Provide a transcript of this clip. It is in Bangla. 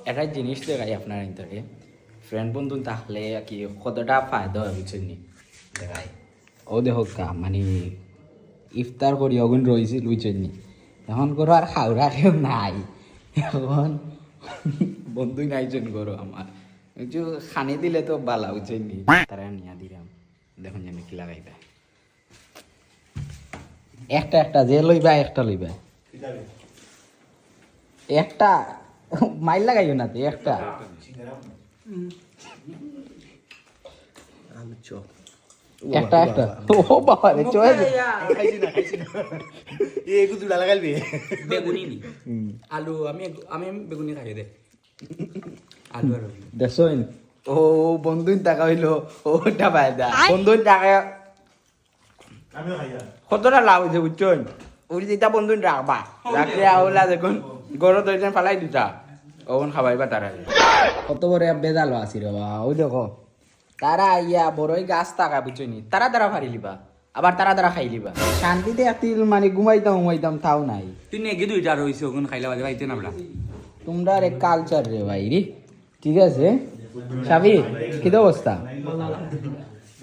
একটা জিনিস দেখাই আপনার ইন্তরে ফ্রেন্ড বন্ধু তাহলে কি কতটা ফায়দা হয় বুঝছেন নি দেখাই ও দেখো কা মানে ইফতার করি অগুন রয়েছিল বুঝছেন নি এখন করো আর খাওয়া কেউ নাই এখন বন্ধুই নাইছেন করো আমার একটু খানি দিলে তো বালা বুঝছেন নি তারা নিয়ে দিলাম দেখুন জানি কি লাগাই দেয় একটা একটা যে লইবা একটা লইবা একটা মাইল লাগাইও না তো একটা একটা একটা ও বাবা রে চয়েস বেগুনি নি আলু আমি আমি বেগুনি খাই দে আলু আর দেখছেন ও বন্ধুন টাকা হইলো ওটা ফায়দা বন্ধুন টাকা কতটা লাভ হয়েছে বুঝছেন ওই যেটা বন্ধুন রাখবা রাখলে আওলা দেখুন গরু দইজন ফালাই দিতা ওন খাবাইবা তারা কত বড় বেজালো আসি রে বা ওই দেখো তারা ইয়া বড়ই গাছ টাকা বুঝছনি তারা তারা ফারি লিবা আবার তারা তারা খাই লিবা শান্তিতে একদিন মানে ঘুমাইতাম তাও নাই তুই নেগে দুইটা রইছে ওগুন খাইলা বাদে ভাইতে নামলা তোমরা রে কালচার রে ভাই রে ঠিক আছে সাবি কি অবস্থা